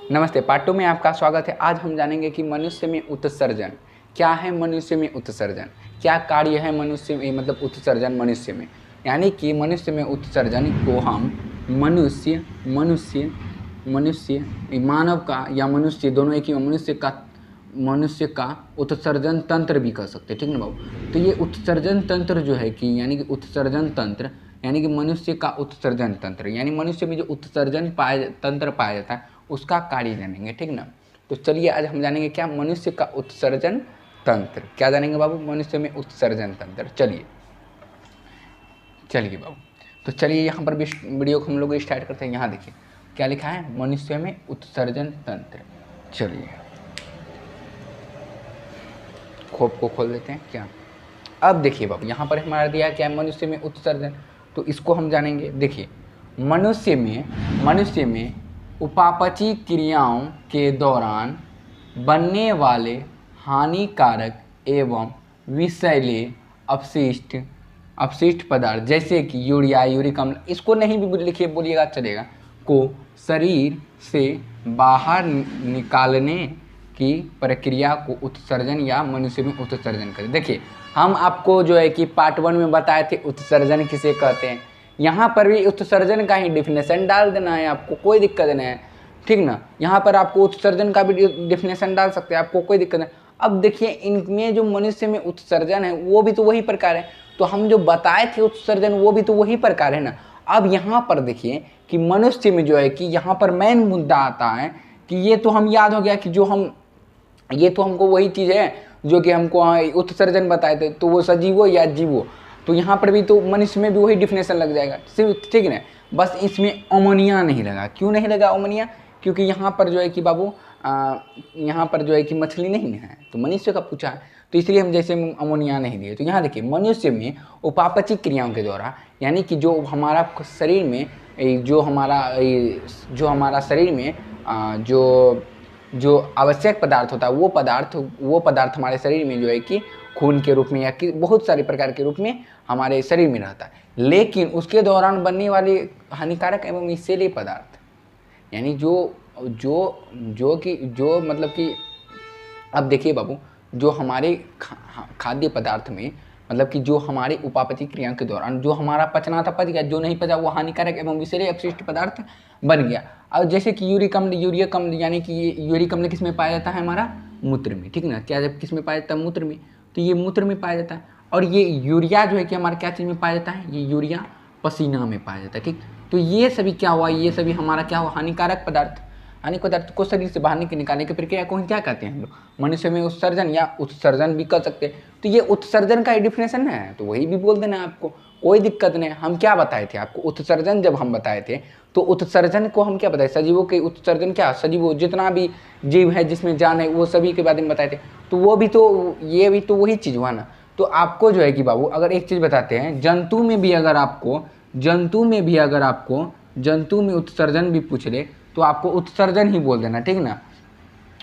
नमस्ते, पार्ट 2 में आपका स्वागत है। आज हम जानेंगे कि मनुष्य में उत्सर्जन क्या है। मनुष्य में उत्सर्जन क्या कार्य है मनुष्य में, मतलब उत्सर्जन मनुष्य में, यानी कि मनुष्य में उत्सर्जन को हम मनुष्य मानव का या मनुष्य दोनों एक ही, मनुष्य का उत्सर्जन तंत्र भी कह सकते हैं, ठीक ना बाबू। तो ये उत्सर्जन तंत्र जो है कि यानी कि उत्सर्जन तंत्र यानी कि मनुष्य का उत्सर्जन तंत्र, यानी मनुष्य में जो उत्सर्जन तंत्र पाया जाता है उसका कार्य जानेंगे, ठीक ना। तो चलिए आज हम जानेंगे क्या मनुष्य का उत्सर्जन तंत्र, क्या जानेंगे बाबू, मनुष्य में उत्सर्जन तंत्र। चलिए बाबू, तो चलिए यहाँ पर वीडियो को हम लोग स्टार्ट करते हैं। यहाँ देखिए क्या लिखा है, मनुष्य में उत्सर्जन तंत्र। चलिए खोप को खोल देते हैं क्या। अब देखिए बाबू, यहाँ पर हमारा दिया क्या है, मनुष्य में उत्सर्जन, तो इसको हम जानेंगे। देखिए मनुष्य में उपापचयी क्रियाओं के दौरान बनने वाले हानिकारक एवं विषैले अपशिष्ट पदार्थ जैसे कि यूरिया, यूरिक अम्ल, इसको नहीं भी लिखिए बोलिएगा चलेगा, को शरीर से बाहर निकालने की प्रक्रिया को उत्सर्जन या मनुष्य में उत्सर्जन करें। देखिए हम आपको जो है कि पार्ट 1 में बताए थे उत्सर्जन किसे कहते हैं। यहाँ पर भी उत्सर्जन का ही डिफिनेशन डाल देना है, आपको कोई दिक्कत नहीं है, ठीक ना। यहाँ पर आपको उत्सर्जन का भी डिफिनेशन डाल सकते हैं, आपको कोई दिक्कत नहीं। अब देखिए इनमें जो मनुष्य में उत्सर्जन है वो भी तो वही प्रकार है, तो हम जो बताए थे उत्सर्जन वो भी तो वही प्रकार है ना। अब यहाँ पर देखिए कि मनुष्य में जो है कि यहाँ पर मेन मुद्दा आता है कि ये तो हम याद हो गया कि ये तो हमको वही चीज़ है जो कि हमको उत्सर्जन बताए थे, तो वो सजीवो या जीवो, तो यहाँ पर भी तो मनुष्य में भी वही डिफिनेशन लग जाएगा, ठीक है। बस इसमें अमोनिया नहीं लगा। क्यों नहीं लगा अमोनिया? क्योंकि यहाँ पर जो है कि बाबू यहाँ पर जो है कि मछली नहीं है, तो मनुष्य का पूछा है, तो इसलिए हम जैसे अमोनिया नहीं दिए। तो यहाँ देखिए मनुष्य में उपापचयी क्रियाओं के द्वारा, यानी कि जो हमारा शरीर में जो हमारा शरीर में जो आवश्यक पदार्थ होता है वो पदार्थ हमारे शरीर में जो है कि खून के रूप में या कि बहुत सारे प्रकार के रूप में हमारे शरीर में रहता है, लेकिन उसके दौरान बनने वाले हानिकारक एवं विषैले पदार्थ, यानी जो मतलब कि अब देखिए बाबू, जो हमारे खाद्य पदार्थ में मतलब कि जो हमारी उपापचयी क्रिया के दौरान जो हमारा पचना था पच गया, जो नहीं पचा वो हानिकारक एवं विषैले अपशिष्ट पदार्थ बन गया। अब जैसे कि यूरिक अम्ल यानी कि यूरिक अम्ल किस में पाया जाता है, हमारा मूत्र में, ठीक ना। क्या जब किस में पाया जाता है, मूत्र में, तो ये मूत्र में पाया जाता है। और ये यूरिया जो है कि हमारा क्या चीज़ में पाया जाता है, ये यूरिया पसीना में पाया जाता है, ठीक। तो ये सभी क्या हुआ, ये सभी हमारा क्या हुआ, हानिकारक पदार्थ को शरीर से बाहर निकालने की प्रक्रिया को क्या कहते हैं हम लोग, मनुष्य में उत्सर्जन या उत्सर्जन भी कर सकते हैं। तो ये उत्सर्जन का ही डिफिनेशन है, तो वही भी बोल देना आपको, कोई दिक्कत नहीं। हम क्या बताए थे आपको, उत्सर्जन जब हम बताए थे तो उत्सर्जन को हम क्या बताए, सजीवों के उत्सर्जन, क्या सजीवों जितना भी जीव है जिसमें जान है वो सभी के बारे में बताए थे, तो वो भी तो ये भी तो वही चीज़ हुआ ना। तो आपको जो है कि बाबू अगर एक चीज़ बताते हैं, जंतु में उत्सर्जन भी पूछ ले तो आपको उत्सर्जन ही बोल देना, ठीक ना,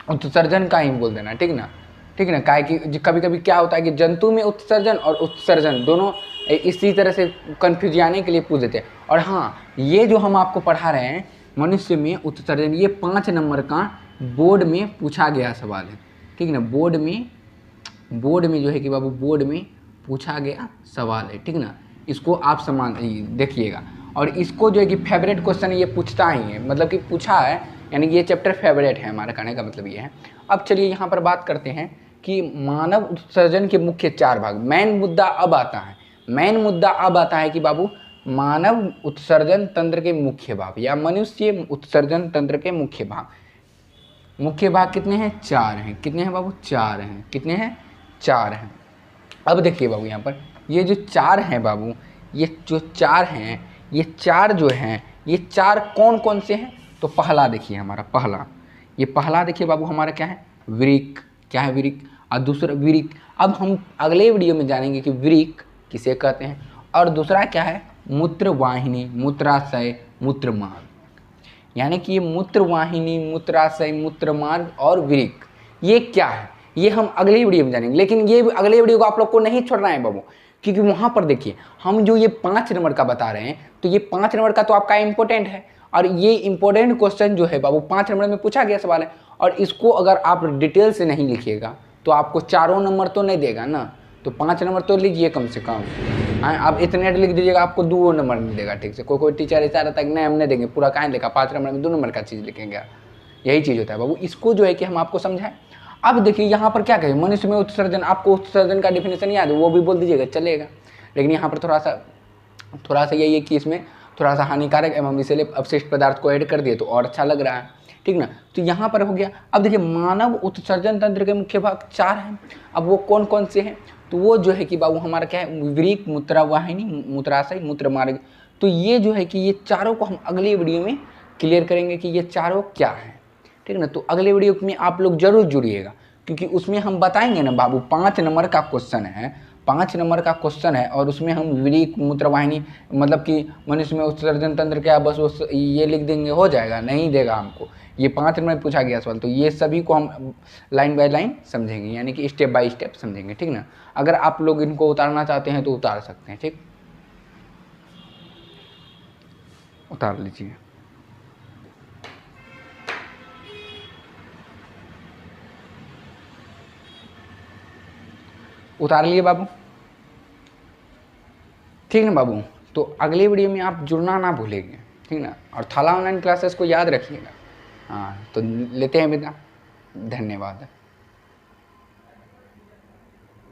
उत्सर्जन का ही बोल देना, ठीक ना। काहे कि कभी कभी क्या होता है कि जंतु में उत्सर्जन और उत्सर्जन दोनों इसी तरह से कंफ्यूज आने के लिए पूछ देते हैं। और हाँ, ये जो हम आपको पढ़ा रहे हैं मनुष्य में उत्सर्जन, ये 5 नंबर का बोर्ड में पूछा गया सवाल है, ठीक ना। बोर्ड में जो है कि बाबू बोर्ड में पूछा गया सवाल है, ठीक ना। इसको आप समान देखिएगा, और इसको जो है कि फेवरेट क्वेश्चन ये पूछता ही है, मतलब कि पूछा है, यानी कि ये चैप्टर फेवरेट है हमारा, कहने का मतलब ये है। अब चलिए यहाँ पर बात करते हैं कि मानव उत्सर्जन के मुख्य 4 भाग। मेन मुद्दा अब आता है कि बाबू मानव उत्सर्जन तंत्र के मुख्य भाग या मनुष्य उत्सर्जन तंत्र के मुख्य भाग कितने हैं, 4 हैं। कितने हैं बाबू, 4 हैं। कितने हैं, 4 हैं। अब देखिए बाबू यहाँ पर ये जो 4 हैं बाबू, ये जो 4 हैं, ये 4 जो हैं, ये 4 कौन कौन से हैं, तो पहला देखिए हमारा पहला देखिए बाबू हमारा क्या है, वृक्क। क्या है, वृक्क। और दूसरा वृक्क, अब हम अगले वीडियो में जानेंगे कि वृक्क किसे कहते हैं। और दूसरा क्या है, मूत्रवाहिनी, मूत्राशय, मूत्रमार्ग, यानी कि ये मूत्रवाहिनी, मूत्राशय, मूत्रमार्ग और वृक्क ये क्या है, ये हम अगले वीडियो में जानेंगे। लेकिन ये अगले वीडियो को आप लोग को नहीं छोड़ना है बाबू, क्योंकि वहाँ पर देखिए हम जो ये 5 नंबर का बता रहे हैं, तो ये 5 नंबर का तो आपका इम्पोर्टेंट है, और ये इंपॉर्टेंट क्वेश्चन जो है बाबू 5 नंबर में पूछा गया सवाल है, और इसको अगर आप डिटेल से नहीं लिखिएगा तो आपको 4 नंबर तो नहीं देगा ना, तो 5 नंबर तो लीजिए कम से कम। आप इतने लिख दीजिएगा आपको 2 नंबर नहीं देगा, ठीक से। कोई टीचर ऐसा रहता है कि नहीं हम नहीं देंगे, पूरा काहे लिखा, 5 नंबर में 2 नंबर का चीज़ लिखेंगे, यही चीज़ होता है बाबू। इसको जो है कि हम आपको समझाएं। अब देखिए यहाँ पर क्या कहें, मनुष्य में उत्सर्जन, आपको उत्सर्जन का डिफिनेशन याद है वो भी बोल दीजिएगा चलेगा, लेकिन यहाँ पर थोड़ा सा यही है कि इसमें थोड़ा सा हानिकारक एवं विषैले अपशिष्ट पदार्थ को ऐड कर दिए तो और अच्छा लग रहा है, ठीक ना। तो यहाँ पर हो गया। अब देखिए मानव उत्सर्जन तंत्र के मुख्य भाग 4 हैं। अब वो कौन कौन से हैं, तो वो जो है कि बाबू हमारा क्या है, वृक्क, मूत्रवाहिनी, मूत्राशय, मूत्र मार्ग। तो ये जो है कि ये चारों को हम अगली वीडियो में क्लियर करेंगे कि ये चारों क्या हैं, ठीक ना। तो अगले वीडियो में आप लोग जरूर जुड़िएगा, क्योंकि उसमें हम बताएंगे ना बाबू, 5 नंबर का क्वेश्चन है, 5 नंबर का क्वेश्चन है, और उसमें हम वृक्क, मूत्रवाहिनी, मतलब कि मनुष्य में उत्सर्जन तंत्र क्या, बस ये लिख देंगे हो जाएगा, नहीं देगा हमको। ये 5 नंबर में पूछा गया सवाल, तो ये सभी को हम लाइन बाय लाइन समझेंगे, यानी कि स्टेप बाय स्टेप समझेंगे, ठीक ना। अगर आप लोग इनको उतारना चाहते हैं तो उतार सकते हैं, ठीक, उतार लीजिए। उतार लिए बाबू, ठीक ना बाबू। तो अगले वीडियो में आप जुड़ना ना भूलेंगे, ठीक ना, और थाला ऑनलाइन क्लासेस को याद रखिएगा। हाँ, तो लेते हैं विदा, धन्यवाद।